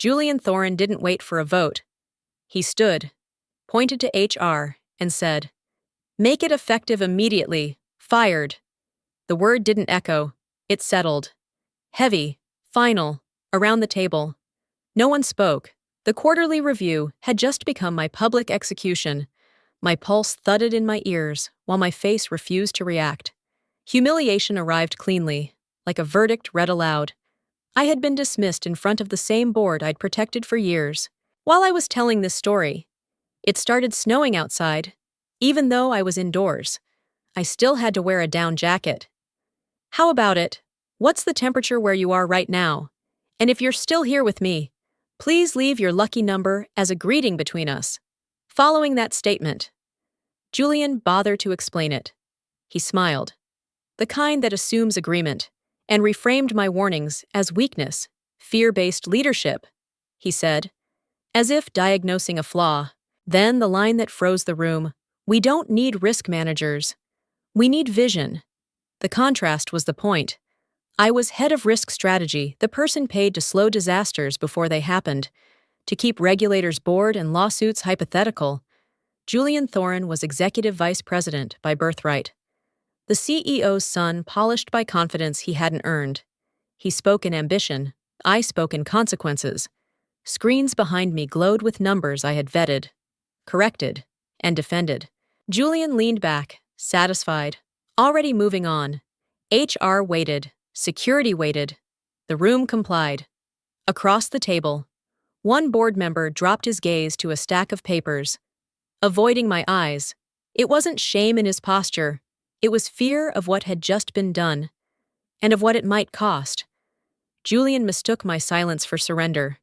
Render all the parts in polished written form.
Julian Thorin didn't wait for a vote. He stood, pointed to HR, and said, "Make it effective immediately. Fired." The word didn't echo. It settled. Heavy, final, around the table. No one spoke. The quarterly review had just become my public execution. My pulse thudded in my ears, while my face refused to react. Humiliation arrived cleanly, like a verdict read aloud. I had been dismissed in front of the same board I'd protected for years. While I was telling this story, it started snowing outside. Even though I was indoors, I still had to wear a down jacket. How about it? What's the temperature where you are right now? And if you're still here with me, please leave your lucky number as a greeting between us. Following that statement, Julian bothered to explain it. He smiled, the kind that assumes agreement, and reframed my warnings as weakness, fear-based leadership, he said, as if diagnosing a flaw. Then the line that froze the room: "We don't need risk managers. We need vision." The contrast was the point. I was head of risk strategy, the person paid to slow disasters before they happened, to keep regulators bored and lawsuits hypothetical. Julian Thorin was executive vice president by birthright. The CEO's son, polished by confidence he hadn't earned. He spoke in ambition. I spoke in consequences. Screens behind me glowed with numbers I had vetted, corrected, and defended. Julian leaned back, satisfied, already moving on. HR waited. Security waited. The room complied. Across the table, one board member dropped his gaze to a stack of papers, avoiding my eyes. It wasn't shame in his posture. It was fear of what had just been done, and of what it might cost. Julian mistook my silence for surrender.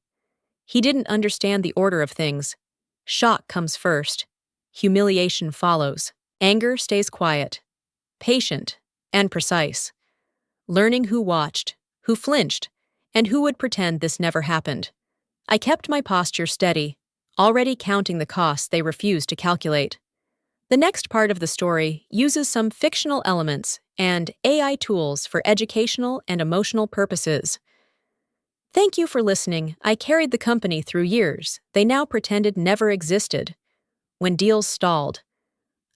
He didn't understand the order of things. Shock comes first. Humiliation follows. Anger stays quiet, patient, and precise. Learning who watched, who flinched, and who would pretend this never happened. I kept my posture steady, already counting the costs they refused to calculate. The next part of the story uses some fictional elements and AI tools for educational and emotional purposes. Thank you for listening. I carried the company through years they now pretended never existed. When deals stalled,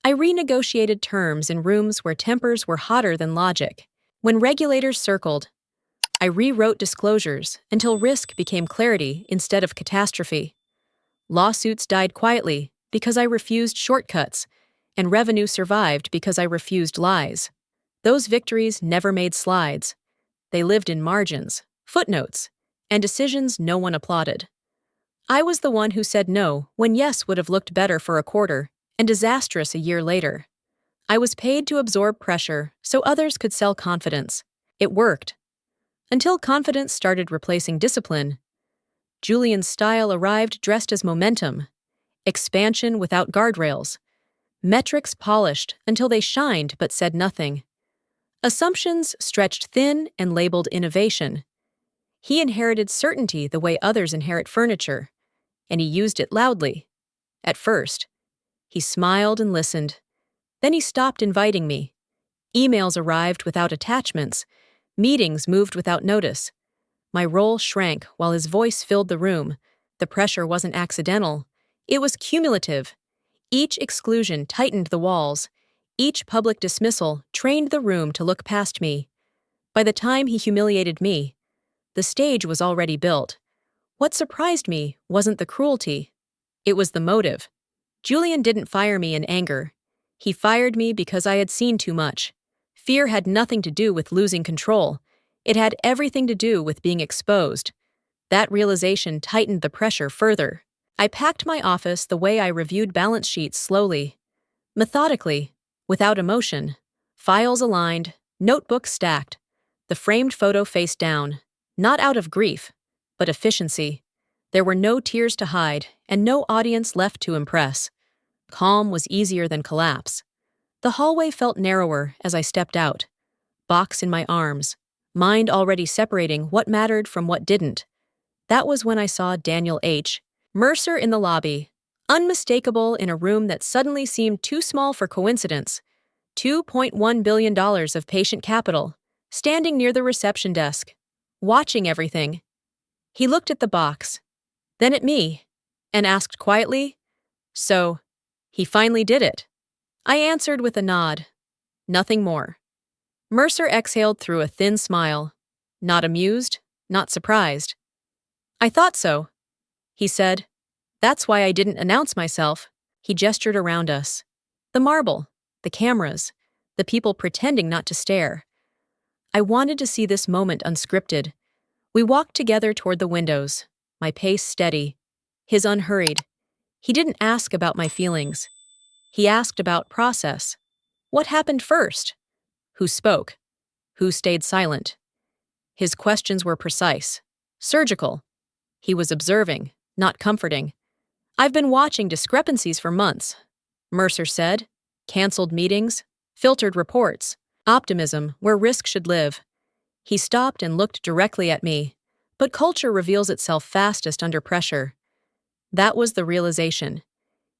I renegotiated terms in rooms where tempers were hotter than logic. When regulators circled, I rewrote disclosures until risk became clarity instead of catastrophe. Lawsuits died quietly because I refused shortcuts, and revenue survived because I refused lies. Those victories never made slides. They lived in margins, footnotes, and decisions no one applauded. I was the one who said no when yes would have looked better for a quarter and disastrous a year later. I was paid to absorb pressure so others could sell confidence. It worked. Until confidence started replacing discipline. Julian's style arrived dressed as momentum, expansion without guardrails, metrics polished until they shined but said nothing, assumptions stretched thin and labeled innovation. He inherited certainty the way others inherit furniture, and he used it loudly. At first, he smiled and listened. Then he stopped inviting me. Emails arrived without attachments. Meetings moved without notice. My role shrank while his voice filled the room. The pressure wasn't accidental. It was cumulative. Each exclusion tightened the walls. Each public dismissal trained the room to look past me. By the time he humiliated me, the stage was already built. What surprised me wasn't the cruelty. It was the motive. Julian didn't fire me in anger. He fired me because I had seen too much. Fear had nothing to do with losing control. It had everything to do with being exposed. That realization tightened the pressure further. I packed my office the way I reviewed balance sheets slowly, methodically, without emotion. Files aligned, notebooks stacked, the framed photo face down, not out of grief, but efficiency. There were no tears to hide and no audience left to impress. Calm was easier than collapse. The hallway felt narrower as I stepped out. Box in my arms, mind already separating what mattered from what didn't. That was when I saw Daniel H. Mercer in the lobby, unmistakable in a room that suddenly seemed too small for coincidence. $2.1 billion of patient capital, standing near the reception desk, watching everything. He looked at the box, then at me, and asked quietly, "So, he finally did it?" I answered with a nod. Nothing more. Mercer exhaled through a thin smile. Not amused, not surprised. "I thought so," he said. "That's why I didn't announce myself." He gestured around us. The marble, the cameras, the people pretending not to stare. I wanted to see this moment unscripted. We walked together toward the windows, my pace steady, his unhurried. He didn't ask about my feelings. He asked about process. What happened first? Who spoke? Who stayed silent? His questions were precise, surgical. He was observing, not comforting. "I've been watching discrepancies for months," Mercer said. "Canceled meetings, filtered reports, optimism where risk should live." He stopped and looked directly at me. But culture reveals itself fastest under pressure. That was the realization.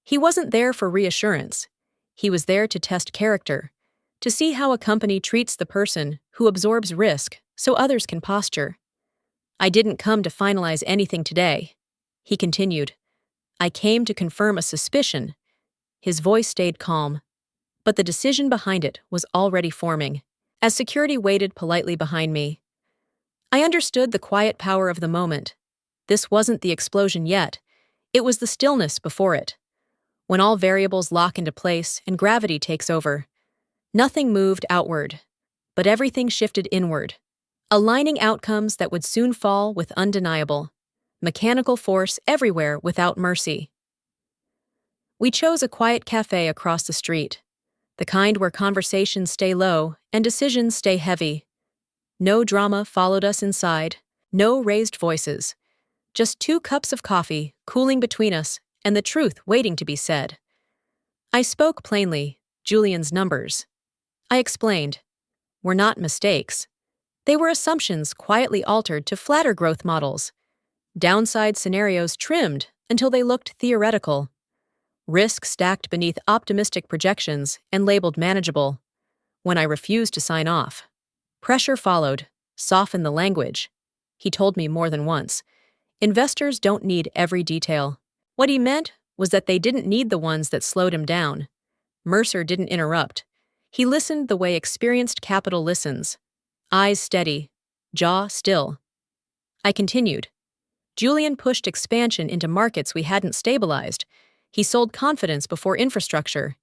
He wasn't there for reassurance. He was there to test character, to see how a company treats the person who absorbs risk so others can posture. "I didn't come to finalize anything today," he continued. "I came to confirm a suspicion." His voice stayed calm, but the decision behind it was already forming. As security waited politely behind me, I understood the quiet power of the moment. This wasn't the explosion yet. It was the stillness before it. When all variables lock into place and gravity takes over. Nothing moved outward, but everything shifted inward, aligning outcomes that would soon fall with undeniable, mechanical force everywhere without mercy. We chose a quiet cafe across the street, the kind where conversations stay low and decisions stay heavy. No drama followed us inside, no raised voices. Just 2 cups of coffee cooling between us and the truth waiting to be said. I spoke plainly, Julian's numbers. I explained. Were not mistakes. They were assumptions quietly altered to flatter growth models. Downside scenarios trimmed until they looked theoretical. Risk stacked beneath optimistic projections and labeled manageable. When I refused to sign off, pressure followed, softened the language. He told me more than once. Investors don't need every detail. What he meant was that they didn't need the ones that slowed him down. Mercer didn't interrupt. He listened the way experienced capital listens. Eyes steady, jaw still. I continued. Julian pushed expansion into markets we hadn't stabilized. He sold confidence before infrastructure.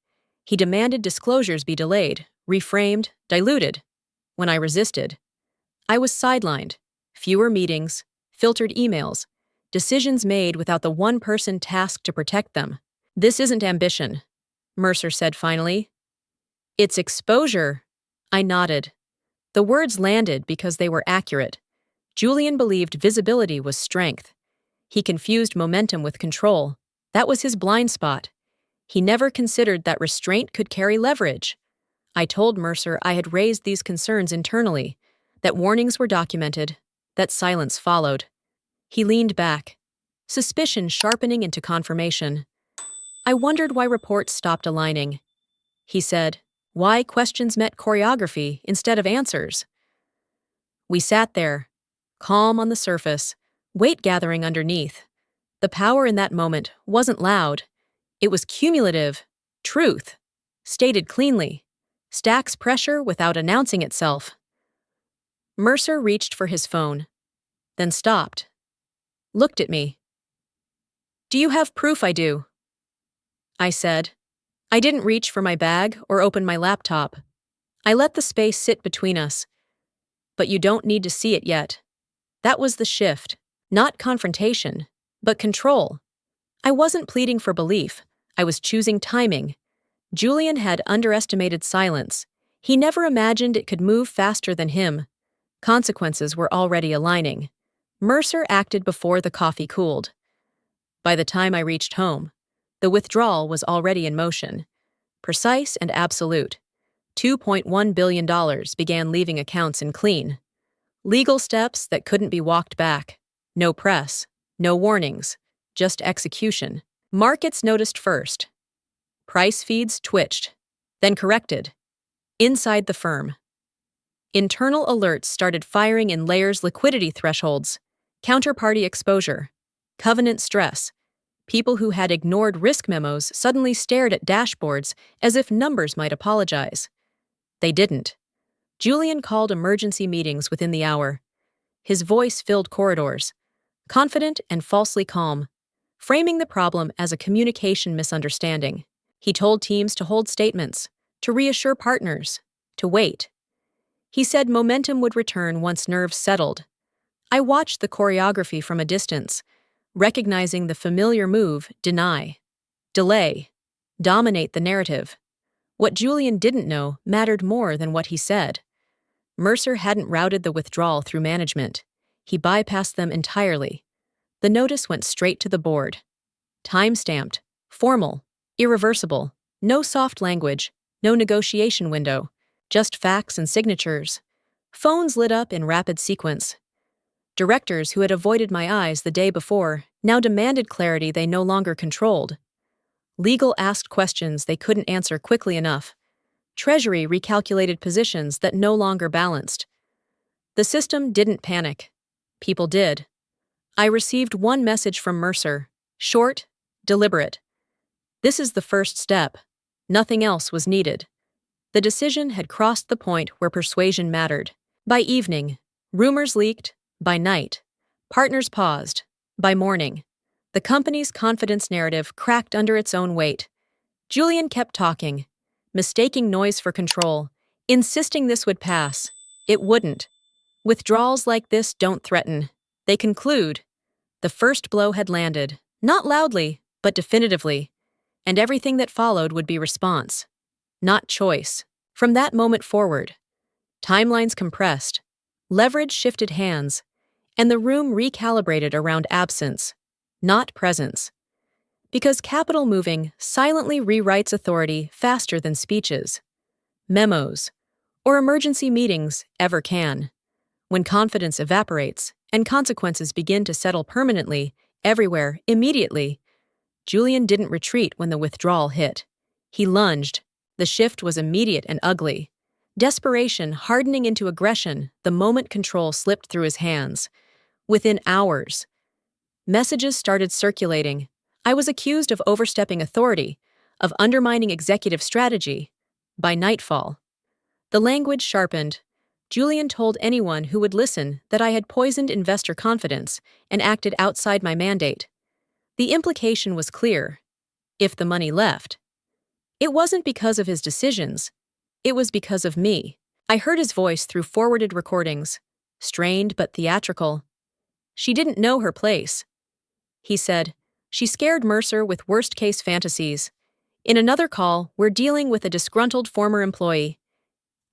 He demanded disclosures be delayed, reframed, diluted. When I resisted, I was sidelined. Fewer meetings, filtered emails, decisions made without the one person tasked to protect them. "This isn't ambition," Mercer said finally. "It's exposure." I nodded. The words landed because they were accurate. Julian believed visibility was strength. He confused momentum with control. That was his blind spot. He never considered that restraint could carry leverage. I told Mercer I had raised these concerns internally, that warnings were documented, that silence followed. He leaned back, suspicion sharpening into confirmation. I wondered why reports stopped aligning. He said, why questions met choreography instead of answers. We sat there, calm on the surface, weight gathering underneath. The power in that moment wasn't loud. It was cumulative, truth, stated cleanly, stacks pressure without announcing itself. Mercer reached for his phone, then stopped, looked at me. "Do you have proof I do?" I said. I didn't reach for my bag or open my laptop. I let the space sit between us. "But you don't need to see it yet." That was the shift, not confrontation, but control. I wasn't pleading for belief. I was choosing timing. Julian had underestimated silence. He never imagined it could move faster than him. Consequences were already aligning. Mercer acted before the coffee cooled. By the time I reached home, the withdrawal was already in motion. Precise and absolute. $2.1 billion began leaving accounts in clean. Legal steps that couldn't be walked back. No press, no warnings, just execution. Markets noticed first. Price feeds twitched, then corrected. Inside the firm, internal alerts started firing in layers: liquidity thresholds, counterparty exposure, Covenant stress. People who had ignored risk memos suddenly stared at dashboards as if numbers might apologize. They didn't. Julian called emergency meetings within the hour. His voice filled corridors, confident and falsely calm, framing the problem as a communication misunderstanding. He told teams to hold statements, to reassure partners, to wait. He said momentum would return once nerves settled. I watched the choreography from a distance, recognizing the familiar move: deny, delay, dominate the narrative. What Julian didn't know mattered more than what he said. Mercer hadn't routed the withdrawal through management. He bypassed them entirely. The notice went straight to the board. Time-stamped, formal, irreversible, no soft language, no negotiation window, just facts and signatures. Phones lit up in rapid sequence. Directors who had avoided my eyes the day before now demanded clarity they no longer controlled. Legal asked questions they couldn't answer quickly enough. Treasury recalculated positions that no longer balanced. The system didn't panic. People did. I received one message from Mercer, short, deliberate. This is the first step. Nothing else was needed. The decision had crossed the point where persuasion mattered. By evening, rumors leaked. By night, partners paused. By morning, the company's confidence narrative cracked under its own weight. Julian kept talking, mistaking noise for control, insisting this would pass. It wouldn't. Withdrawals like this don't threaten. They conclude. The first blow had landed, not loudly, but definitively, and everything that followed would be response, not choice. From that moment forward, timelines compressed, leverage shifted hands, and the room recalibrated around absence, not presence. Because capital moving silently rewrites authority faster than speeches, memos, or emergency meetings ever can. When confidence evaporates and consequences begin to settle permanently, everywhere, immediately, Julian didn't retreat when the withdrawal hit. He lunged. The shift was immediate and ugly. Desperation hardening into aggression the moment control slipped through his hands. Within hours, messages started circulating. I was accused of overstepping authority, of undermining executive strategy. By nightfall, the language sharpened. Julian told anyone who would listen that I had poisoned investor confidence and acted outside my mandate. The implication was clear. If the money left, it wasn't because of his decisions. It was because of me. I heard his voice through forwarded recordings, strained but theatrical. She didn't know her place. He said, she scared Mercer with worst-case fantasies. In another call, we're dealing with a disgruntled former employee.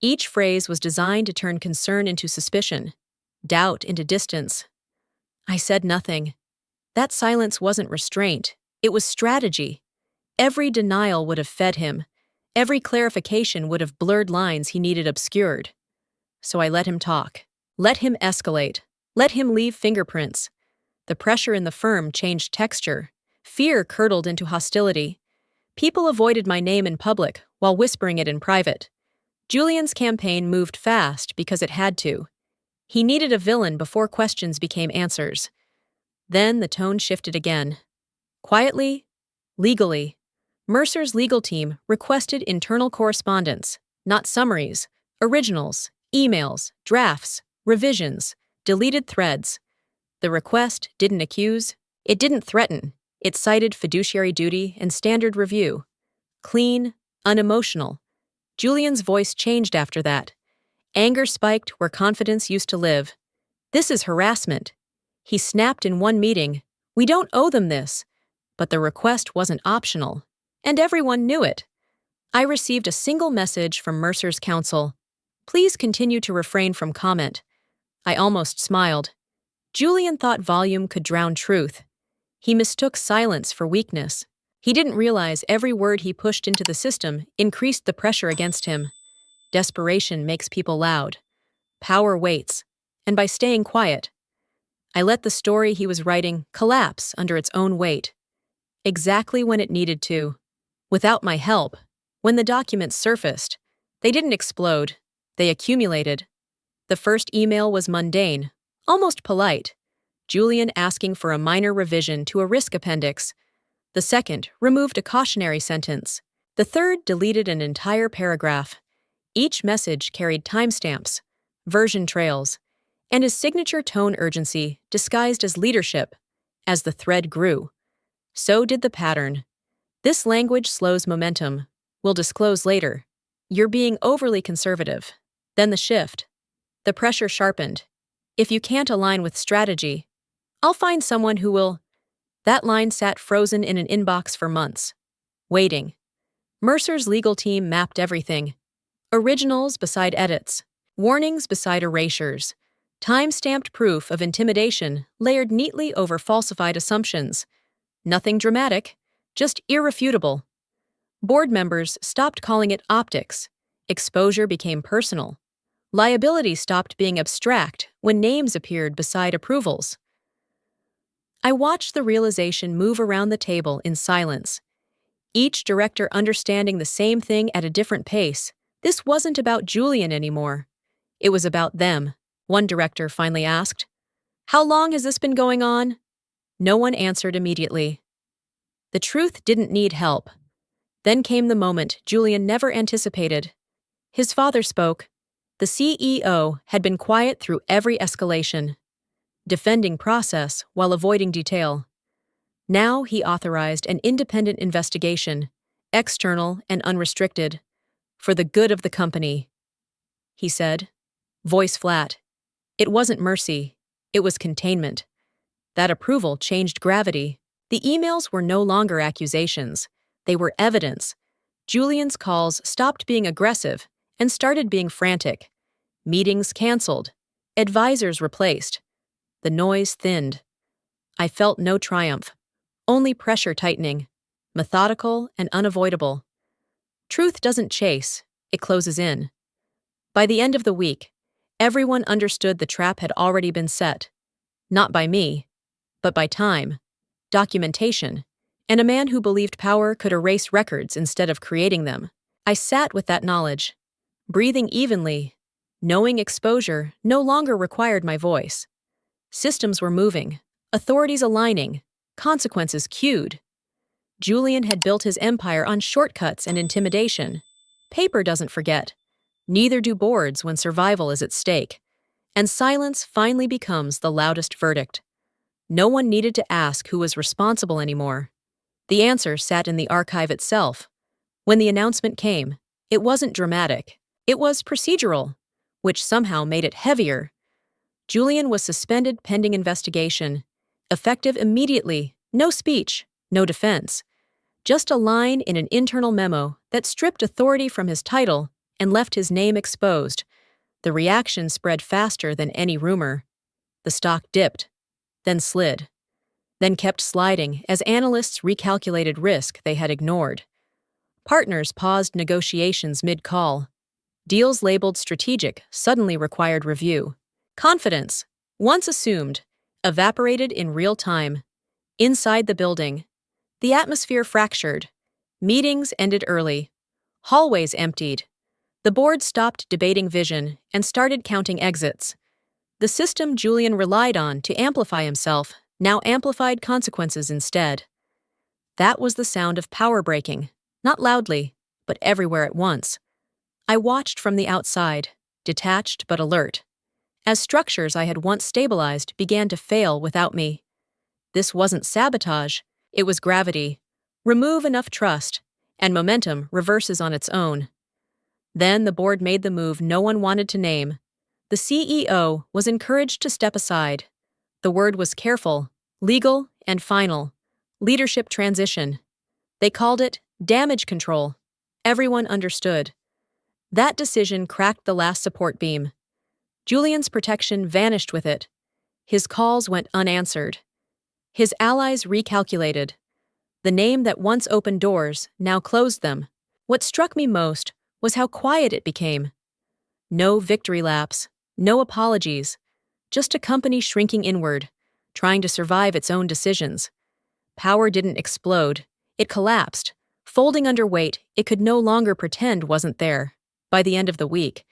Each phrase was designed to turn concern into suspicion, doubt into distance. I said nothing. That silence wasn't restraint. It was strategy. Every denial would have fed him. Every clarification would have blurred lines he needed obscured. So I let him talk. Let him escalate. Let him leave fingerprints. The pressure in the firm changed texture. Fear curdled into hostility. People avoided my name in public while whispering it in private. Julian's campaign moved fast because it had to. He needed a villain before questions became answers. Then the tone shifted again. Quietly, legally, Mercer's legal team requested internal correspondence, not summaries, originals, emails, drafts, revisions, deleted threads. The request didn't accuse, it didn't threaten. It cited fiduciary duty and standard review. Clean, unemotional. Julian's voice changed after that. Anger spiked where confidence used to live. This is harassment. He snapped in one meeting. We don't owe them this. But the request wasn't optional. And everyone knew it. I received a single message from Mercer's counsel. Please continue to refrain from comment. I almost smiled. Julian thought volume could drown truth. He mistook silence for weakness. He didn't realize every word he pushed into the system increased the pressure against him. Desperation makes people loud. Power waits. And by staying quiet, I let the story he was writing collapse under its own weight. Exactly when it needed to. Without my help, when the documents surfaced, they didn't explode. They accumulated. The first email was mundane, almost polite. Julian asking for a minor revision to a risk appendix. The second removed a cautionary sentence. The third deleted an entire paragraph. Each message carried timestamps, version trails, and his signature tone urgency disguised as leadership. As the thread grew, so did the pattern. This language slows momentum. We'll disclose later. You're being overly conservative. Then the shift. The pressure sharpened. If you can't align with strategy, I'll find someone who will. That line sat frozen in an inbox for months. Waiting. Mercer's legal team mapped everything. Originals beside edits. Warnings beside erasures. Time-stamped proof of intimidation layered neatly over falsified assumptions. Nothing dramatic, just irrefutable. Board members stopped calling it optics. Exposure became personal. Liability stopped being abstract when names appeared beside approvals. I watched the realization move around the table in silence. Each director understanding the same thing at a different pace. This wasn't about Julian anymore. It was about them. One director finally asked, "How long has this been going on?" No one answered immediately. The truth didn't need help. Then came the moment Julian never anticipated. His father spoke. The CEO had been quiet through every escalation, defending process while avoiding detail. Now he authorized an independent investigation, external and unrestricted, for the good of the company. He said, voice flat. It wasn't mercy, it was containment. That approval changed gravity. The emails were no longer accusations. They were evidence. Julian's calls stopped being aggressive and started being frantic. Meetings canceled. Advisors replaced. The noise thinned. I felt no triumph, only pressure tightening, methodical and unavoidable. Truth doesn't chase, it closes in. By the end of the week, everyone understood the trap had already been set. Not by me, but by time, documentation, and a man who believed power could erase records instead of creating them. I sat with that knowledge, breathing evenly, knowing exposure no longer required my voice. Systems were moving, authorities aligning, consequences cued. Julian had built his empire on shortcuts and intimidation. Paper doesn't forget. Neither do boards when survival is at stake. And silence finally becomes the loudest verdict. No one needed to ask who was responsible anymore. The answer sat in the archive itself. When the announcement came, it wasn't dramatic. It was procedural, which somehow made it heavier. Julian was suspended pending investigation. Effective immediately. No speech, no defense. Just a line in an internal memo that stripped authority from his title and left his name exposed. The reaction spread faster than any rumor. The stock dipped, then slid, then kept sliding as analysts recalculated risk they had ignored. Partners paused negotiations mid-call. Deals labeled strategic suddenly required review. Confidence, once assumed, evaporated in real time. Inside the building, the atmosphere fractured. Meetings ended early. Hallways emptied. The board stopped debating vision and started counting exits. The system Julian relied on to amplify himself now amplified consequences instead. That was the sound of power breaking, not loudly, but everywhere at once. I watched from the outside, detached but alert, as structures I had once stabilized began to fail without me. This wasn't sabotage, it was gravity. Remove enough trust, and momentum reverses on its own. Then the board made the move no one wanted to name. The CEO was encouraged to step aside. The word was careful, legal, and final. Leadership transition. They called it damage control. Everyone understood. That decision cracked the last support beam. Julian's protection vanished with it. His calls went unanswered. His allies recalculated. The name that once opened doors now closed them. What struck me most was how quiet it became. No victory laps, no apologies, just a company shrinking inward, trying to survive its own decisions. Power didn't explode, it collapsed, folding under weight it could no longer pretend wasn't there. By the end of the week,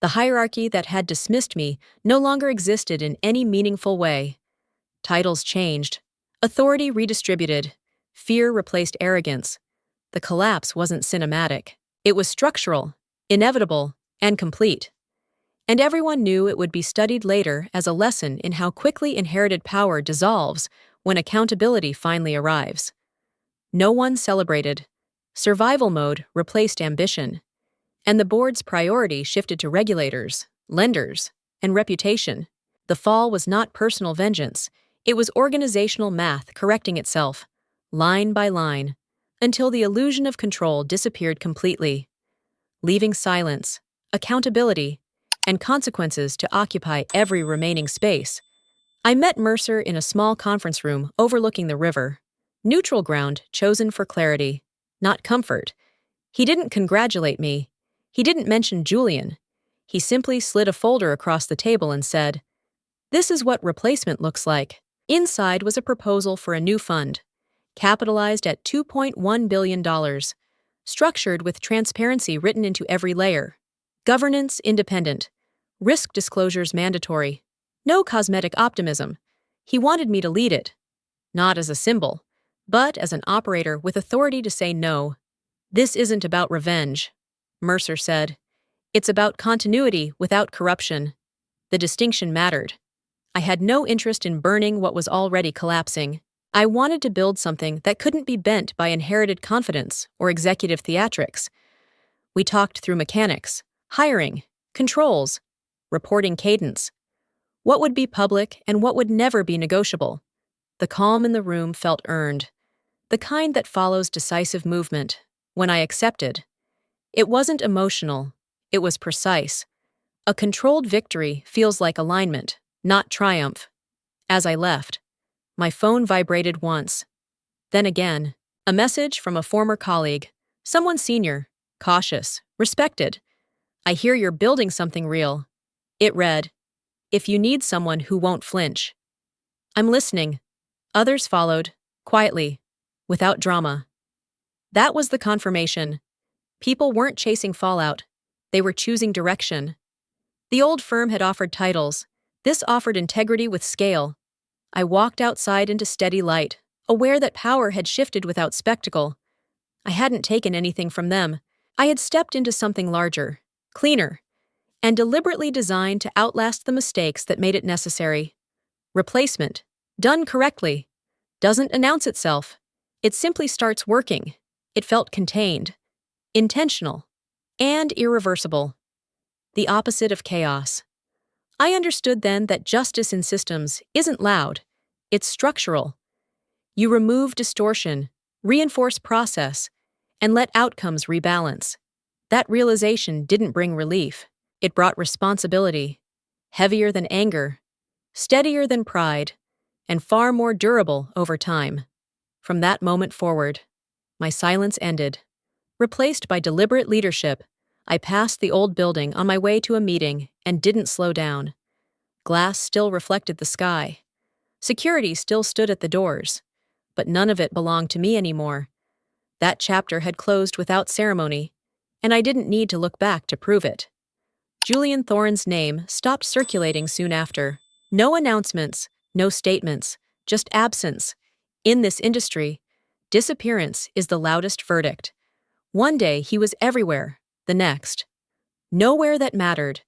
the hierarchy that had dismissed me no longer existed in any meaningful way. Titles changed. Authority redistributed. Fear replaced arrogance. The collapse wasn't cinematic. It was structural, inevitable, and complete. And everyone knew it would be studied later as a lesson in how quickly inherited power dissolves when accountability finally arrives. No one celebrated. Survival mode replaced ambition. And the board's priority shifted to regulators, lenders, and reputation. The fall was not personal vengeance. It was organizational math correcting itself, line by line, until the illusion of control disappeared completely, leaving silence, accountability, and consequences to occupy every remaining space. I met Mercer in a small conference room overlooking the river. Neutral ground chosen for clarity, not comfort. He didn't congratulate me. He didn't mention Julian. He simply slid a folder across the table and said, "This is what replacement looks like." Inside was a proposal for a new fund, capitalized at $2.1 billion, structured with transparency written into every layer. Governance independent. Risk disclosures mandatory. No cosmetic optimism. He wanted me to lead it. Not as a symbol, but as an operator with authority to say no. "This isn't about revenge," Mercer said. "It's about continuity without corruption." The distinction mattered. I had no interest in burning what was already collapsing. I wanted to build something that couldn't be bent by inherited confidence or executive theatrics. We talked through mechanics, hiring, controls, reporting cadence, what would be public and what would never be negotiable. The calm in the room felt earned, the kind that follows decisive movement. When I accepted, it wasn't emotional, it was precise. A controlled victory feels like alignment, not triumph. As I left, my phone vibrated once. Then again, a message from a former colleague, someone senior, cautious, respected. "I hear you're building something real." It read, "If you need someone who won't flinch." "I'm listening." Others followed, quietly, without drama. That was the confirmation. People weren't chasing fallout. They were choosing direction. The old firm had offered titles. This offered integrity with scale. I walked outside into steady light, aware that power had shifted without spectacle. I hadn't taken anything from them. I had stepped into something larger, cleaner, and deliberately designed to outlast the mistakes that made it necessary. Replacement, done correctly, doesn't announce itself. It simply starts working. It felt contained, intentional, and irreversible. The opposite of chaos. I understood then that justice in systems isn't loud, it's structural. You remove distortion, reinforce process, and let outcomes rebalance. That realization didn't bring relief. It brought responsibility, heavier than anger, steadier than pride, and far more durable over time. From that moment forward, my silence ended. Replaced by deliberate leadership, I passed the old building on my way to a meeting and didn't slow down. Glass still reflected the sky. Security still stood at the doors, but none of it belonged to me anymore. That chapter had closed without ceremony, and I didn't need to look back to prove it. Julian Thorne's name stopped circulating soon after. No announcements, no statements, just absence. In this industry, disappearance is the loudest verdict. One day he was everywhere, the next. Nowhere that mattered.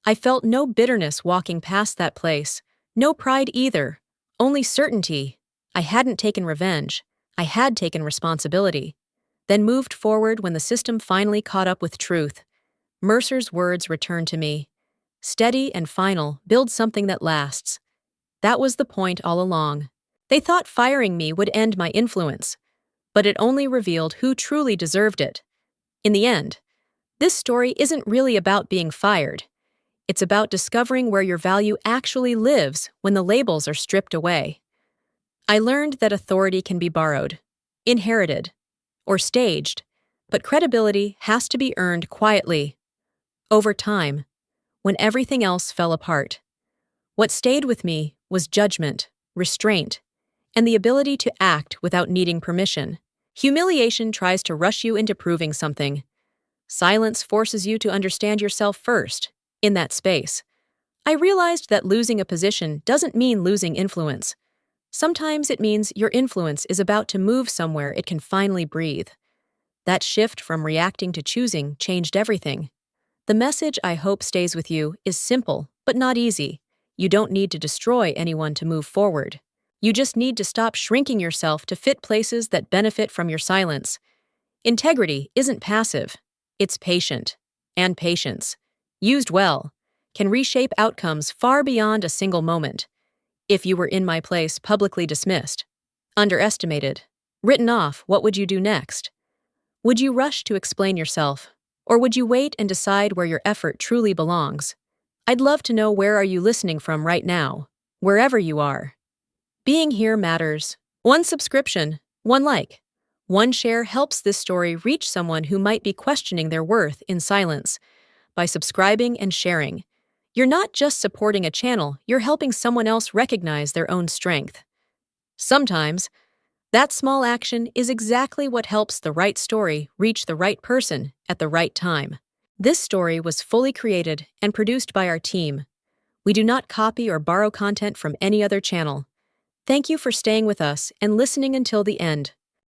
I felt no bitterness walking past that place, no pride either, only certainty. I hadn't taken revenge. I had taken responsibility. Then moved forward when the system finally caught up with truth. Mercer's words returned to me. Steady and final, build something that lasts. That was the point all along. They thought firing me would end my influence, but it only revealed who truly deserved it. In the end, this story isn't really about being fired. It's about discovering where your value actually lives when the labels are stripped away. I learned that authority can be borrowed, inherited, or staged, but credibility has to be earned quietly, over time, when everything else fell apart. What stayed with me was judgment, restraint, and the ability to act without needing permission. Humiliation tries to rush you into proving something. Silence forces you to understand yourself first. In that space, I realized that losing a position doesn't mean losing influence. Sometimes it means your influence is about to move somewhere it can finally breathe. That shift from reacting to choosing changed everything. The message I hope stays with you is simple, but not easy. You don't need to destroy anyone to move forward. You just need to stop shrinking yourself to fit places that benefit from your silence. Integrity isn't passive, it's patient. And patience, used well, can reshape outcomes far beyond a single moment. If you were in my place, publicly dismissed, underestimated, written off, what would you do next? Would you rush to explain yourself, or would you wait and decide where your effort truly belongs? I'd love to know, where are you listening from right now, wherever you are. Being here matters. One subscription, one like, one share helps this story reach someone who might be questioning their worth in silence. By subscribing and sharing, you're not just supporting a channel, you're helping someone else recognize their own strength. Sometimes, that small action is exactly what helps the right story reach the right person at the right time. This story was fully created and produced by our team. We do not copy or borrow content from any other channel. Thank you for staying with us and listening until the end.